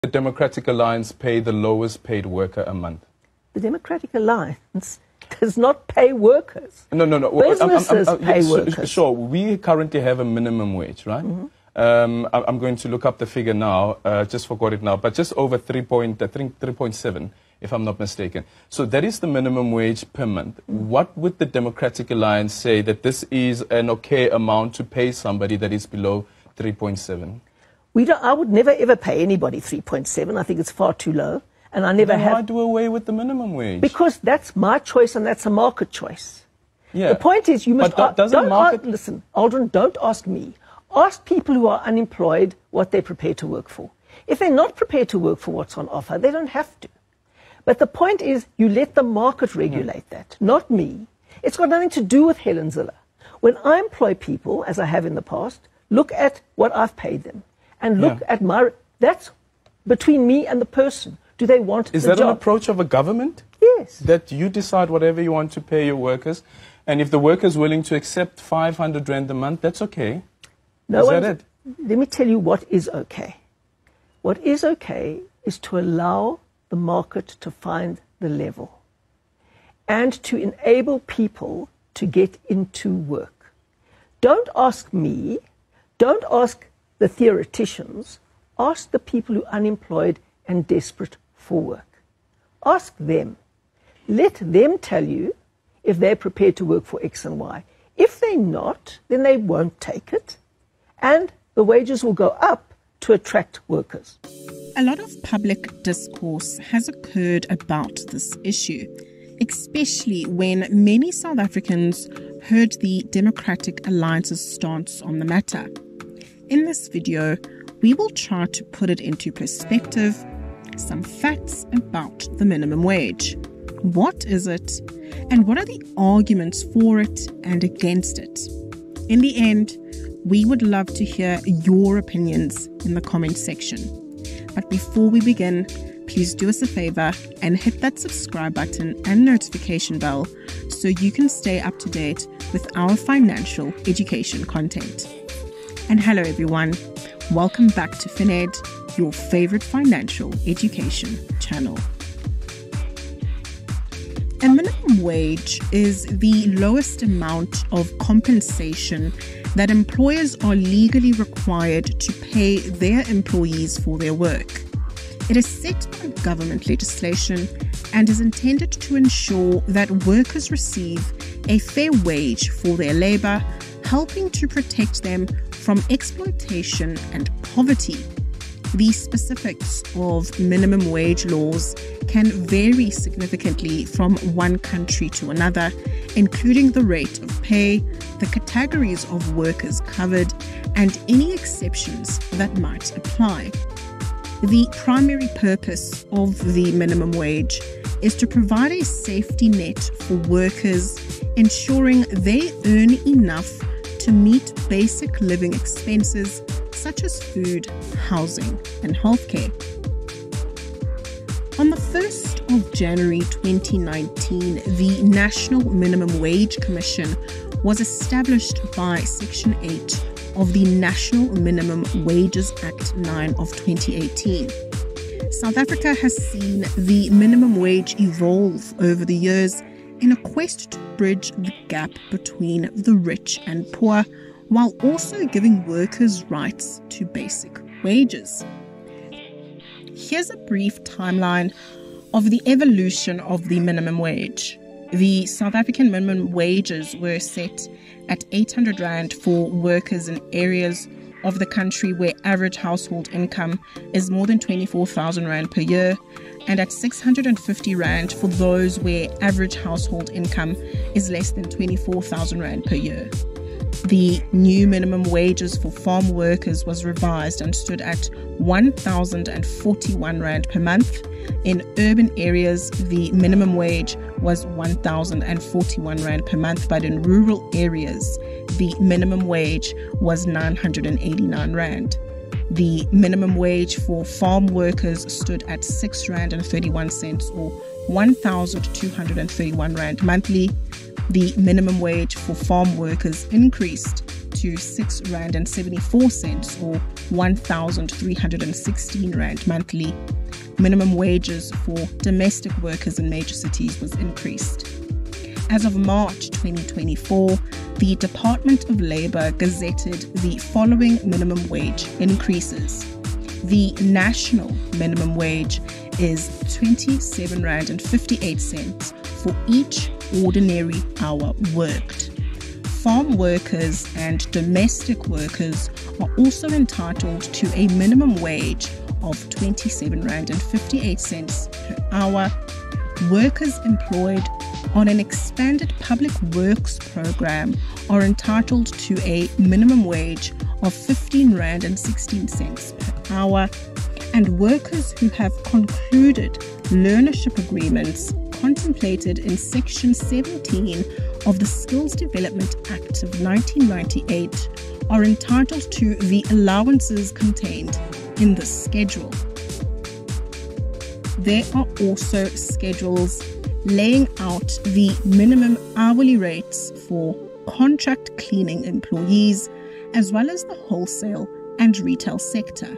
The Democratic Alliance pay the lowest paid worker a month? The Democratic Alliance does not pay workers. No. Businesses pay workers. Sure, we currently have a minimum wage, right? Mm-hmm. I'm going to look up the figure now, just forgot it now, but just over 3.7, if I'm not mistaken. So that is the minimum wage per month. What would the Democratic Alliance say that this is an okay amount to pay somebody that is below 3.7? I would never ever pay anybody 3.7. I think it's far too low. And I never have. Why do away with the minimum wage? Because that's my choice and that's a market choice. Yeah. The point is you must listen, Aldrin, don't ask me. Ask people who are unemployed what they're prepared to work for. If they're not prepared to work for what's on offer, they don't have to. But the point is you let the market regulate that, not me. It's got nothing to do with Helen Ziller. When I employ people, as I have in the past, look at what I've paid them. And look at that's between me and the person. Do they want the job? Is that an approach of a government? Yes. That you decide whatever you want to pay your workers, and if the worker is willing to accept 500 Rand a month, that's okay. Is that it? Let me tell you what is okay. What is okay is to allow the market to find the level and to enable people to get into work. Don't ask me, don't ask the theoreticians, ask the people who are unemployed and desperate for work. Ask them. Let them tell you if they're prepared to work for X and Y. If they're not, then they won't take it, and the wages will go up to attract workers. A lot of public discourse has occurred about this issue, especially when many South Africans heard the Democratic Alliance's stance on the matter. In this video, we will try to put it into perspective, some facts about the minimum wage. What is it, and what are the arguments for it and against it? In the end, we would love to hear your opinions in the comment section. But before we begin, please do us a favor and hit that subscribe button and notification bell so you can stay up to date with our financial education content. And hello everyone, welcome back to FinEd, your favorite financial education channel. A minimum wage is the lowest amount of compensation that employers are legally required to pay their employees for their work. It is set by government legislation and is intended to ensure that workers receive a fair wage for their labor, helping to protect them from exploitation and poverty. The specifics of minimum wage laws can vary significantly from one country to another, including the rate of pay, the categories of workers covered, and any exceptions that might apply. The primary purpose of the minimum wage is to provide a safety net for workers, ensuring they earn enough to meet basic living expenses such as food, housing, and healthcare. On the 1st of January 2019, the National Minimum Wage Commission was established by Section 8 of the National Minimum Wages Act 9 of 2018. South Africa has seen the minimum wage evolve over the years in a quest to bridge the gap between the rich and poor, while also giving workers rights to basic wages. Here's a brief timeline of the evolution of the minimum wage. The South African minimum wages were set at 800 Rand for workers in areas of the country where average household income is more than 24,000 Rand per year, and at 650 Rand for those where average household income is less than 24,000 Rand per year. The new minimum wages for farm workers was revised and stood at 1,041 Rand per month. In urban areas, the minimum wage was 1,041 Rand per month, but in rural areas, the minimum wage was 989 Rand. The minimum wage for farm workers stood at 6 Rand and 31 cents, or 1,231 Rand monthly. The minimum wage for farm workers increased to R6.74 or 1,316 Rand monthly. Minimum wages for domestic workers in major cities was increased. As of March 2024, the Department of Labour gazetted the following minimum wage increases. The national minimum wage is R27.58 for each ordinary hour worked. Farm workers and domestic workers are also entitled to a minimum wage of R27.58 per hour. Workers employed on an expanded public works program are entitled to a minimum wage of R15.16 per hour, and workers who have concluded learnership agreements contemplated in Section 17 of the Skills Development Act of 1998 are entitled to the allowances contained in the schedule. There are also schedules laying out the minimum hourly rates for contract cleaning employees, as well as the wholesale and retail sector.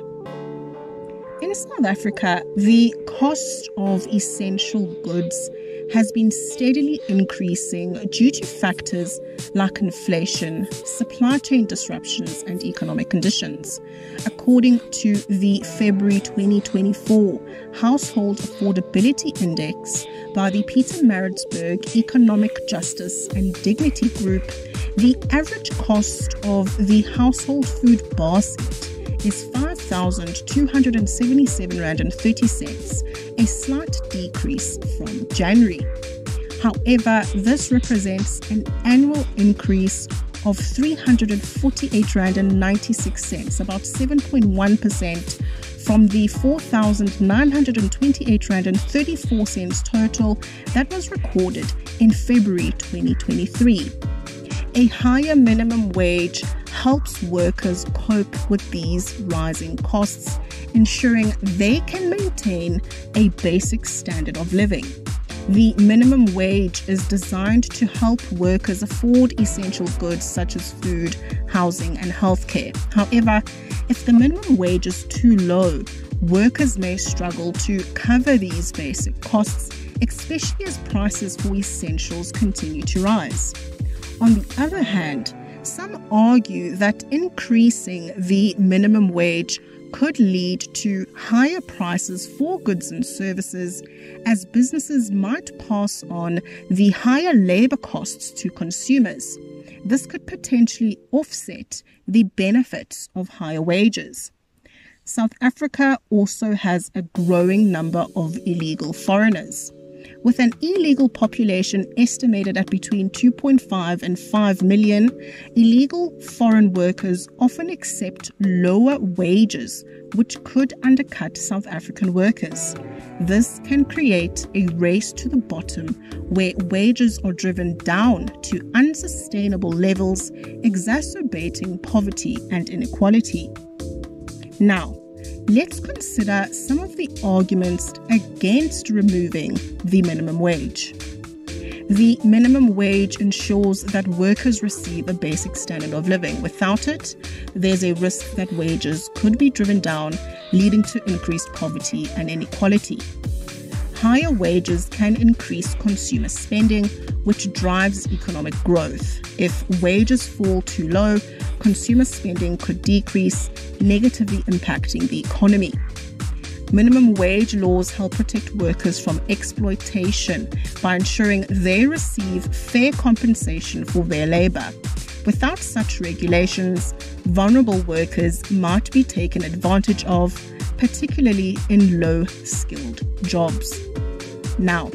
In South Africa, the cost of essential goods has been steadily increasing due to factors like inflation, supply chain disruptions, and economic conditions. According to the February 2024 Household Affordability Index by the Pietermaritzburg Economic Justice and Dignity Group, the average cost of the household food basket is R5,277.30, a slight decrease from January. However, this represents an annual increase of R348.96, about 7.1% from the R4,928.34 total that was recorded in February 2023. A higher minimum wage helps workers cope with these rising costs, ensuring they can maintain a basic standard of living. The minimum wage is designed to help workers afford essential goods such as food, housing, and healthcare. However, if the minimum wage is too low, workers may struggle to cover these basic costs, especially as prices for essentials continue to rise. On the other hand, some argue that increasing the minimum wage could lead to higher prices for goods and services, as businesses might pass on the higher labor costs to consumers. This could potentially offset the benefits of higher wages. South Africa also has a growing number of illegal foreigners. With an illegal population estimated at between 2.5 and 5 million, illegal foreign workers often accept lower wages, which could undercut South African workers. This can create a race to the bottom where wages are driven down to unsustainable levels, exacerbating poverty and inequality. Now, let's consider some of the arguments against removing the minimum wage. The minimum wage ensures that workers receive a basic standard of living. Without it, there's a risk that wages could be driven down, leading to increased poverty and inequality. Higher wages can increase consumer spending, which drives economic growth. If wages fall too low, consumer spending could decrease, negatively impacting the economy. Minimum wage laws help protect workers from exploitation by ensuring they receive fair compensation for their labor. Without such regulations, vulnerable workers might be taken advantage of, particularly in low-skilled jobs. Now,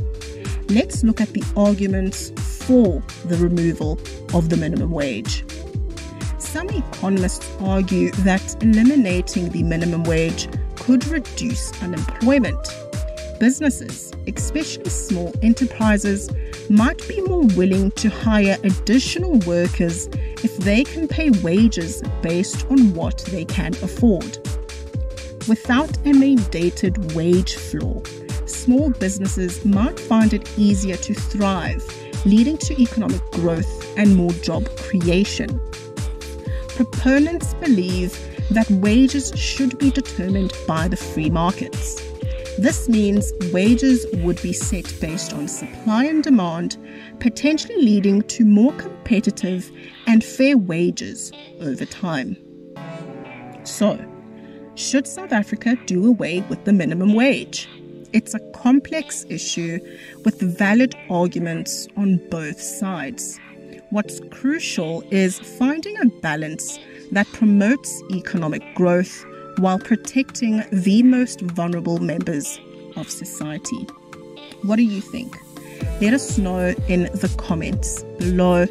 let's look at the arguments for the removal of the minimum wage. Some economists argue that eliminating the minimum wage could reduce unemployment. Businesses, especially small enterprises, might be more willing to hire additional workers if they can pay wages based on what they can afford. Without a mandated wage floor, small businesses might find it easier to thrive, leading to economic growth and more job creation. proponents believe that wages should be determined by the free markets. This means wages would be set based on supply and demand, potentially leading to more competitive and fair wages over time. So, should South Africa do away with the minimum wage? It's a complex issue with valid arguments on both sides. What's crucial is finding a balance that promotes economic growth while protecting the most vulnerable members of society. What do you think? Let us know in the comments below.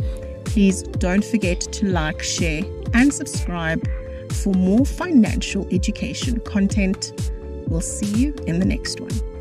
Please don't forget to like, share, and subscribe for more financial education content. We'll see you in the next one.